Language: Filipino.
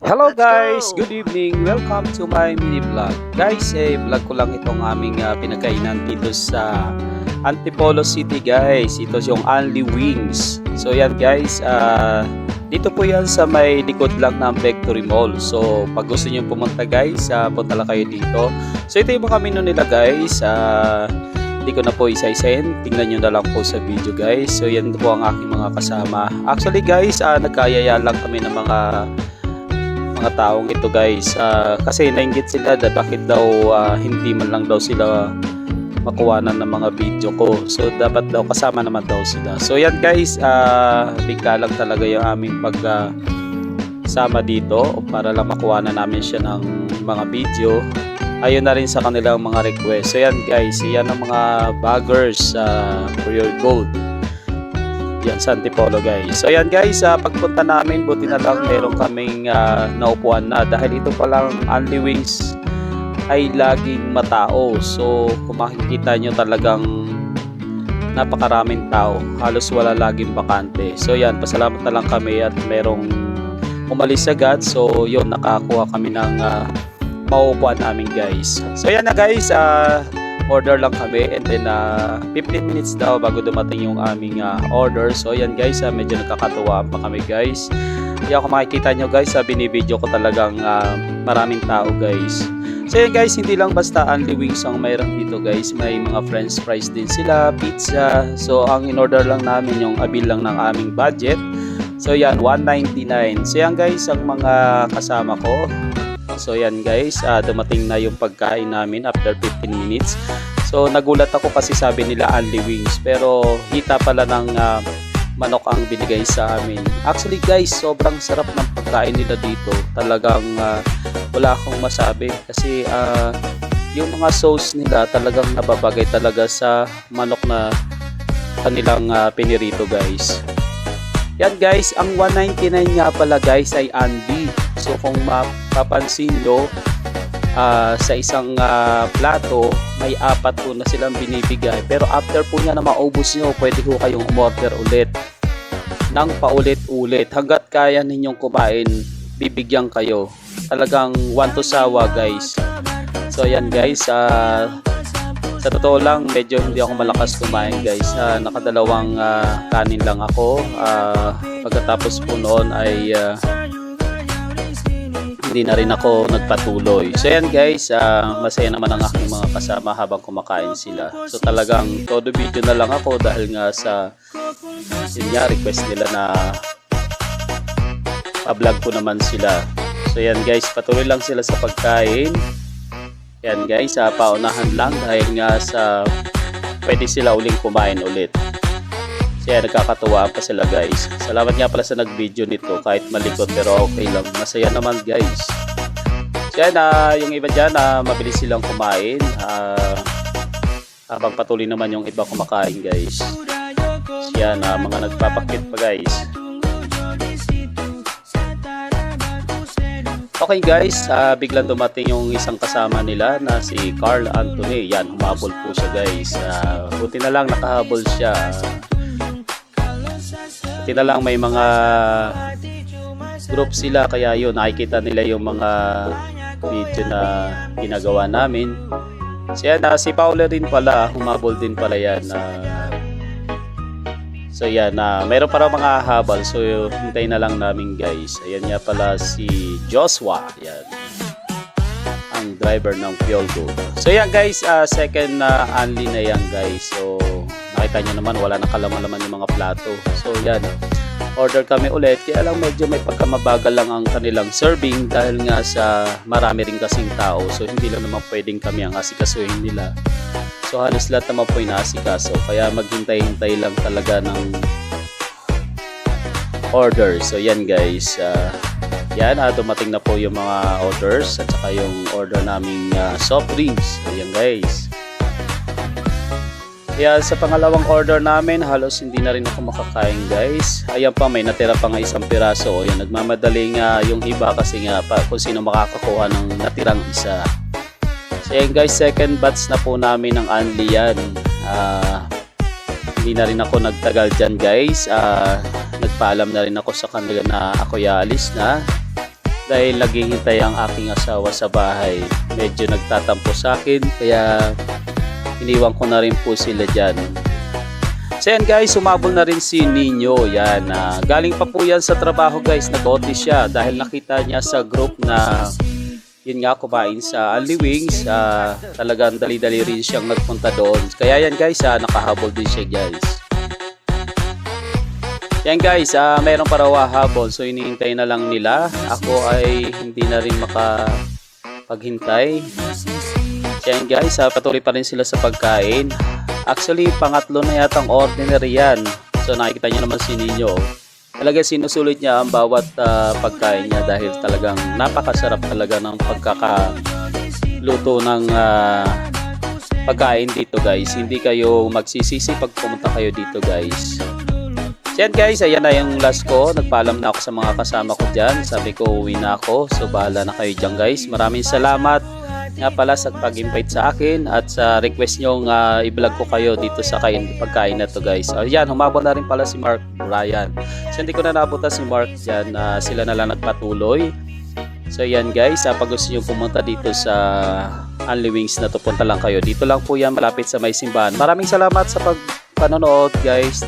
Hello Let's guys, go! good evening. Welcome to my mini vlog. Guys, vlog ko lang itong aming pinagkainan dito sa Antipolo City guys. Ito yung Only Wings. So yan guys, dito po yan sa may likod lang ng Victory Mall. So pag gusto niyo pumunta guys, punta lang kayo dito. So ito yung mga menu nila guys. Hindi ko na po isa-isahin. Tingnan nyo na lang po sa video guys. So yan po ang aking mga kasama. Actually guys, nagkayaya lang kami ng mga taong ito guys, kasi nainggit sila na bakit daw hindi man lang daw sila makuwanan ng mga video ko. So dapat daw kasama naman daw sila. So yan guys, bigla lang talaga yung aming sama dito para lang makuwanan namin siya ng mga video. Ayun na rin sa kanilang mga request. So yan guys, yan ang mga baggers for your gold yan sa Antipolo guys. So yan guys, pagpunta namin buti na lang meron kaming naupuan na dahil ito palang Only Wings ay laging matao. So kung makikita nyo talagang napakaraming tao, halos wala laging bakante. So yan, pasalamat na lang kami at merong umalis agad. So yun, nakakuha kami ng maupuan namin guys. So yan na guys, order lang kami and then 15 minutes daw bago dumating yung aming order. So yan guys, medyo nakakatuwa pa kami guys. Kaya kung makikita nyo guys, binibideo ko talagang maraming tao guys. So yan guys, hindi lang basta Only Wings ang mayroon dito guys. May mga french fries din sila, pizza. So ang in-order lang namin yung abil lang ng aming budget. So yan, $1.99. So yan guys, ang mga kasama ko. So yan guys, dumating na yung pagkain namin after 15 minutes. So nagulat ako kasi sabi nila Only Wings, pero hita pala ng manok ang binigay sa amin. Actually guys, sobrang sarap ng pagkain nila dito. Talagang wala akong masabi kasi yung mga sauce nila talagang nababagay talaga sa manok na kanilang pinirito guys. Yan guys, ang $1.99 nga pala guys ay Andy. So kung mapapansin nyo, sa isang plato, may 4 po na silang binibigay. Pero after po niya na maubos nyo, pwede po kayong umorder ulit ng paulit-ulit. Hanggat kaya ninyong kumain, bibigyan kayo. Talagang one to sawa guys. So yan guys, sa totoo lang, medyo hindi ako malakas kumain guys. Nakadalawang kanin lang ako. Pagkatapos po noon ay hindi na rin ako nagpatuloy. So yan guys, masaya naman ang aking mga kasama habang kumakain sila. So talagang todo video na lang ako dahil nga sa yun nga, request nila na pa-vlog ko naman sila. So yan guys, patuloy lang sila sa pagkain. Yan guys, paunahan lang dahil nga sa pwede sila uling kumain ulit. Kaya nagkakatuwa pa sila guys. Salamat nga pala sa nag-video nito kahit malikot pero okay lang. Masaya naman guys. So yan, yung iba dyan, mabilis silang kumain. Habang patuloy naman yung iba kumakain guys. So yan, mga nagpapakit pa guys. Okay guys, biglang dumating yung isang kasama nila na si Carl Anthony. Yan, humabol po siya guys. Buti na lang nakahabol siya. Buti na lang may mga group sila kaya yun, nakikita nila yung mga video na ginagawa namin. So yan, si Paula din pala, humabol din pala yan. So yan, mayroon para mga habal. So hintay na lang namin guys. Ayan nga pala si Joshua. Yan, ang driver ng Fiolgo. So yan guys, second only na yan guys. So nakita nyo naman, wala nang kalaman-laman yung mga plato. So yan, order kami ulit. Kaya lang medyo may pagkamabagal lang ang kanilang serving dahil nga sa marami rin kasing tao. So hindi lang naman pwedeng kami ang asikasuhin nila. So halos lahat naman po inaasikaso. Kaya maghintay-hintay lang talaga ng order. So yan guys, yan, dumating na po yung mga orders at saka yung order naming soft drinks. Ayan guys. Kaya sa pangalawang order namin, halos hindi na rin ako makakain guys. Ayan pa, may natira pa nga isang piraso. Ayan, nagmamadali nga yung iba kasi nga pa kung sino makakakuha ng natirang isa. So ayan guys, second batch na po namin ng Only yan. Hindi na rin ako nagtagal dyan guys. Nagpaalam na rin ako sa kanila na ako alis na. dahil naghihintay ang aking asawa sa bahay. Medyo nagtatampo sa akin kaya iniwan ko na rin po sila dyan. So yan guys, sumabol na rin si Nino. Yan, galing pa po yan sa trabaho guys, nag-OT siya dahil nakita niya sa group na yun nga, kumain sa Only Wings. Talagang dali-dali rin siyang nagpunta doon. Kaya yan guys, nakahabol din siya guys. Yan guys, mayroon pa raw habol, so iniintay na lang nila. Ako ay hindi na rin makapaghintay. Yan guys, patuloy pa rin sila sa pagkain. Actually, pangatlo na yatang ordinary yan. So nakikita nyo naman si Nino. Talaga sinusulit niya ang bawat pagkain niya dahil talagang napakasarap talaga ng pagkakaluto ng pagkain dito guys. Hindi kayo magsisisi pag pumunta kayo dito guys. Yan guys, ayan na yung last ko. Nagpaalam na ako sa mga kasama ko dyan. Sabi ko uwi na ako. So bahala na kayo dyan guys. Maraming salamat nga pala sa pag-invite sa akin at sa request nyo i-vlog ko kayo dito sa pagkain na to guys. Ayan, humabol na rin pala si Mark Ryan. So hindi ko na nabuta si Mark dyan. Sila na lang nagpatuloy. So yan guys, pag gusto nyo pumunta dito sa Only Wings na to, punta lang kayo. Dito lang po yan malapit sa may simbahan. Maraming salamat sa panonood guys.